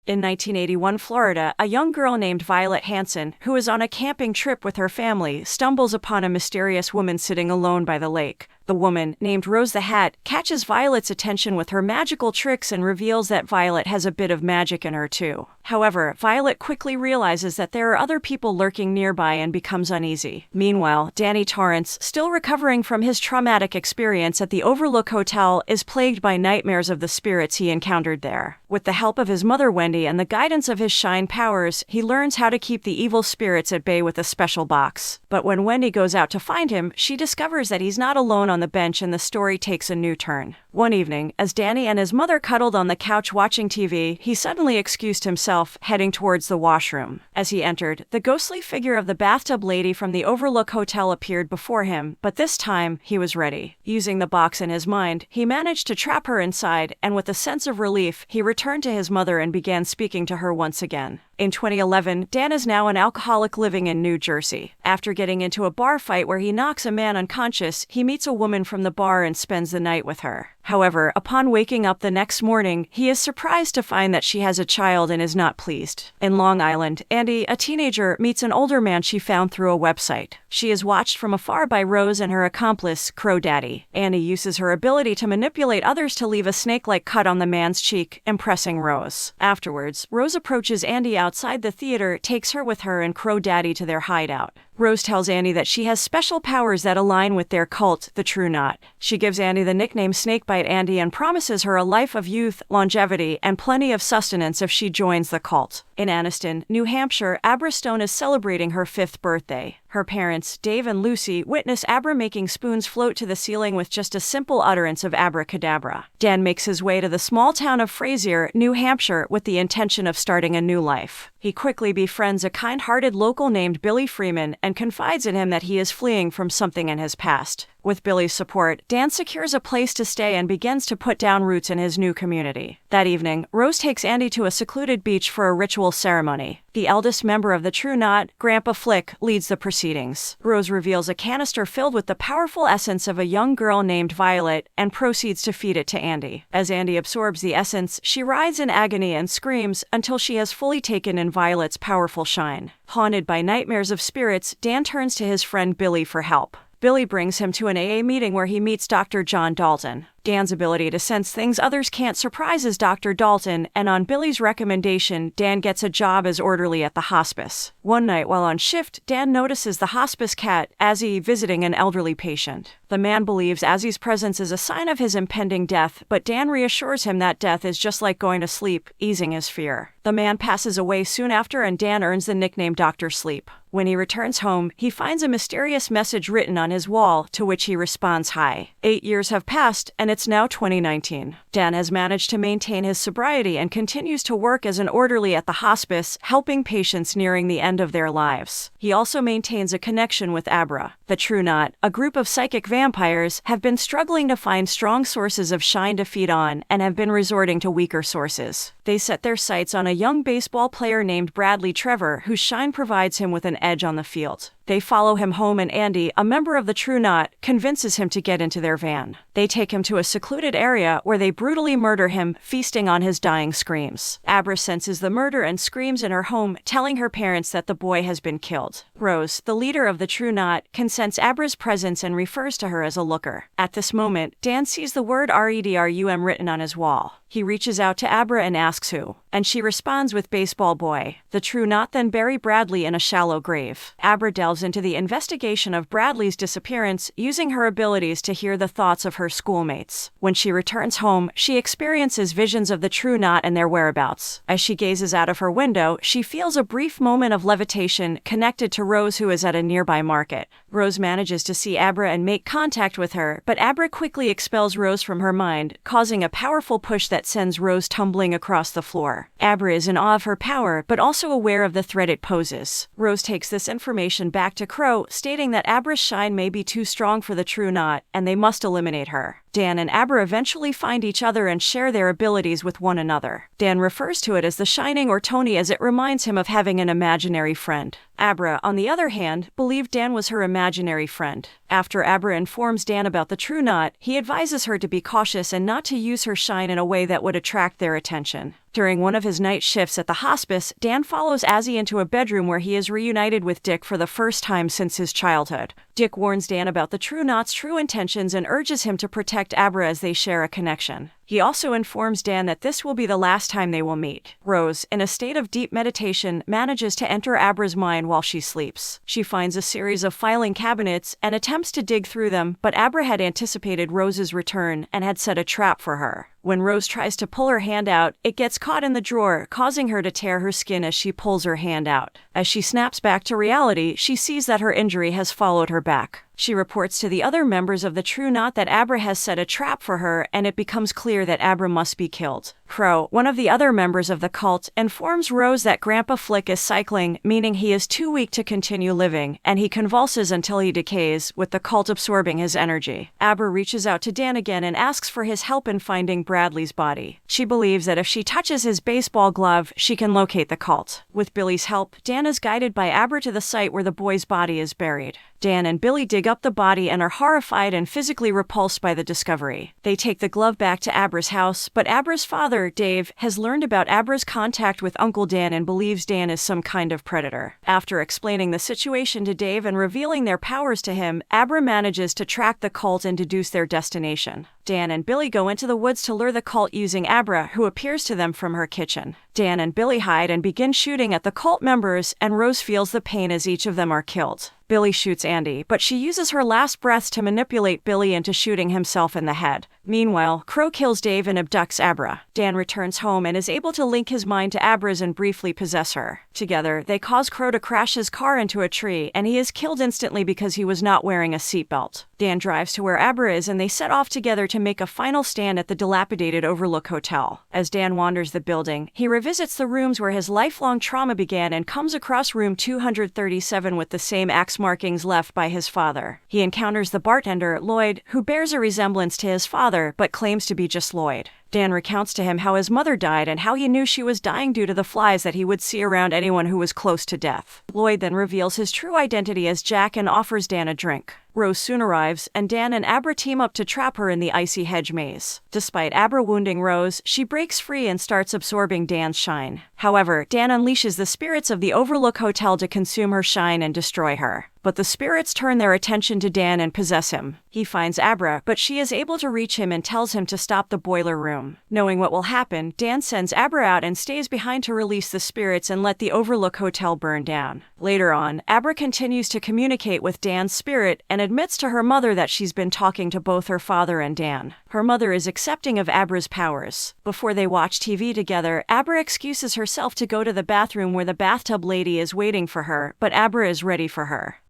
In 1981 Florida, a young girl named Violet Hanson, who is on a camping trip with her family, stumbles upon a mysterious woman sitting alone by the lake. The woman, named Rose the Hat, catches Violet's attention with her magical tricks and reveals that Violet has a bit of magic in her too. However, Violet quickly realizes that there are other people lurking nearby and becomes uneasy. Meanwhile, Danny Torrance, still recovering from his traumatic experience at the Overlook Hotel, is plagued by nightmares of the spirits he encountered there. With the help of his mother Wendy and the guidance of his shine powers, he learns how to keep the evil spirits at bay with a special box. But when Wendy goes out to find him, she discovers that he's not alone on the bench and the story takes a new turn. One evening, as Danny and his mother cuddled on the couch watching TV, he suddenly excused himself, heading towards the washroom. As he entered, the ghostly figure of the bathtub lady from the Overlook Hotel appeared before him, but this time, he was ready. Using the box in his mind, he managed to trap her inside, and with a sense of relief, he returned to his mother and began speaking to her once again. In 2011, Dan is now an alcoholic living in New Jersey. After getting into a bar fight where he knocks a man unconscious, he meets a woman from the bar and spends the night with her. However, upon waking up the next morning, he is surprised to find that she has a child and is not pleased. In Long Island, Andy, a teenager, meets an older man she found through a website. She is watched from afar by Rose and her accomplice, Crow Daddy. Andy uses her ability to manipulate others to leave a snake-like cut on the man's cheek, impressing Rose. Afterwards, Rose approaches Andy outside the theater, takes her with her and Crow Daddy to their hideout. Rose tells Andy that she has special powers that align with their cult, the True Knot. She gives Andy the nickname Snakebite Andy and promises her a life of youth, longevity, and plenty of sustenance if she joins the cult. In Anniston, New Hampshire, Abra Stone is celebrating her 5th birthday. Her parents, Dave and Lucy, witness Abra making spoons float to the ceiling with just a simple utterance of abracadabra. Dan makes his way to the small town of Frazier, New Hampshire, with the intention of starting a new life. He quickly befriends a kind-hearted local named Billy Freeman and confides in him that he is fleeing from something in his past. With Billy's support, Dan secures a place to stay and begins to put down roots in his new community. That evening, Rose takes Andy to a secluded beach for a ritual ceremony. The eldest member of the True Knot, Grandpa Flick, leads the proceedings. Rose reveals a canister filled with the powerful essence of a young girl named Violet and proceeds to feed it to Andy. As Andy absorbs the essence, she writhes in agony and screams until she has fully taken in Violet's powerful shine. Haunted by nightmares of spirits, Dan turns to his friend Billy for help. Billy brings him to an AA meeting where he meets Dr. John Dalton. Dan's ability to sense things others can't surprises Dr. Dalton, and on Billy's recommendation, Dan gets a job as orderly at the hospice. One night while on shift, Dan notices the hospice cat, Azzy, visiting an elderly patient. The man believes Azzy's presence is a sign of his impending death, but Dan reassures him that death is just like going to sleep, easing his fear. The man passes away soon after and Dan earns the nickname Dr. Sleep. When he returns home, he finds a mysterious message written on his wall, to which he responds hi. 8 years have passed, and it's now 2019. Dan has managed to maintain his sobriety and continues to work as an orderly at the hospice, helping patients nearing the end of their lives. He also maintains a connection with Abra. The True Knot, a group of psychic vampires, have been struggling to find strong sources of shine to feed on and have been resorting to weaker sources. They set their sights on a young baseball player named Bradley Trevor, whose shine provides him with an edge on the field. They follow him home and Andy, a member of the True Knot, convinces him to get into their van. They take him to a secluded area where they brutally murder him, feasting on his dying screams. Abra senses the murder and screams in her home, telling her parents that the boy has been killed. Rose, the leader of the True Knot, can sense Abra's presence and refers to her as a looker. At this moment, Dan sees the word REDRUM written on his wall. He reaches out to Abra and asks who, and she responds with baseball boy. The True Knot then bury Bradley in a shallow grave. Abra delves into the investigation of Bradley's disappearance, using her abilities to hear the thoughts of her schoolmates. When she returns home, she experiences visions of the True Knot and their whereabouts. As she gazes out of her window, she feels a brief moment of levitation connected to Rose, who is at a nearby market. Rose manages to see Abra and make contact with her, but Abra quickly expels Rose from her mind, causing a powerful push that sends Rose tumbling across the floor. Abra is in awe of her power, but also aware of the threat it poses. Rose takes this information back to Crow, stating that Abra's shine may be too strong for the True Knot, and they must eliminate her. Dan and Abra eventually find each other and share their abilities with one another. Dan refers to it as the Shining or Tony, as it reminds him of having an imaginary friend. Abra, on the other hand, believed Dan was her imaginary friend. After Abra informs Dan about the True Knot, he advises her to be cautious and not to use her shine in a way that would attract their attention. During one of his night shifts at the hospice, Dan follows Azzy into a bedroom where he is reunited with Dick for the first time since his childhood. Dick warns Dan about the True Knot's true intentions and urges him to protect Abra as they share a connection. He also informs Dan that this will be the last time they will meet. Rose, in a state of deep meditation, manages to enter Abra's mind while she sleeps. She finds a series of filing cabinets and attempts to dig through them, but Abra had anticipated Rose's return and had set a trap for her. When Rose tries to pull her hand out, it gets caught in the drawer, causing her to tear her skin as she pulls her hand out. As she snaps back to reality, she sees that her injury has followed her back. She reports to the other members of the True Knot that Abra has set a trap for her, and it becomes clear that Abra must be killed. Crow, one of the other members of the cult, informs Rose that Grandpa Flick is cycling, meaning he is too weak to continue living, and he convulses until he decays, with the cult absorbing his energy. Abra reaches out to Dan again and asks for his help in finding Bradley's body. She believes that if she touches his baseball glove, she can locate the cult. With Billy's help, Dan is guided by Abra to the site where the boy's body is buried. Dan and Billy dig up the body and are horrified and physically repulsed by the discovery. They take the glove back to Abra's house, but Abra's father, Dave, has learned about Abra's contact with Uncle Dan and believes Dan is some kind of predator. After explaining the situation to Dave and revealing their powers to him, Abra manages to track the cult and deduce their destination. Dan and Billy go into the woods to lure the cult using Abra, who appears to them from her kitchen. Dan and Billy hide and begin shooting at the cult members, and Rose feels the pain as each of them are killed. Billy shoots Andy, but she uses her last breaths to manipulate Billy into shooting himself in the head. Meanwhile, Crow kills Dave and abducts Abra. Dan returns home and is able to link his mind to Abra's and briefly possess her. Together, they cause Crow to crash his car into a tree, and he is killed instantly because he was not wearing a seatbelt. Dan drives to where Abra is and they set off together to make a final stand at the dilapidated Overlook Hotel. As Dan wanders the building, he revisits the rooms where his lifelong trauma began and comes across room 237 with the same axe markings left by his father. He encounters the bartender, Lloyd, who bears a resemblance to his father but claims to be just Lloyd. Dan recounts to him how his mother died and how he knew she was dying due to the flies that he would see around anyone who was close to death. Lloyd then reveals his true identity as Jack and offers Dan a drink. Rose soon arrives, and Dan and Abra team up to trap her in the icy hedge maze. Despite Abra wounding Rose, she breaks free and starts absorbing Dan's shine. However, Dan unleashes the spirits of the Overlook Hotel to consume her shine and destroy her. But the spirits turn their attention to Dan and possess him. He finds Abra, but she is able to reach him and tells him to stop the boiler room. Knowing what will happen, Dan sends Abra out and stays behind to release the spirits and let the Overlook Hotel burn down. Later on, Abra continues to communicate with Dan's spirit and admits to her mother that she's been talking to both her father and Dan. Her mother is accepting of Abra's powers. Before they watch TV together, Abra excuses herself to go to the bathroom where the bathtub lady is waiting for her, but Abra is ready for her.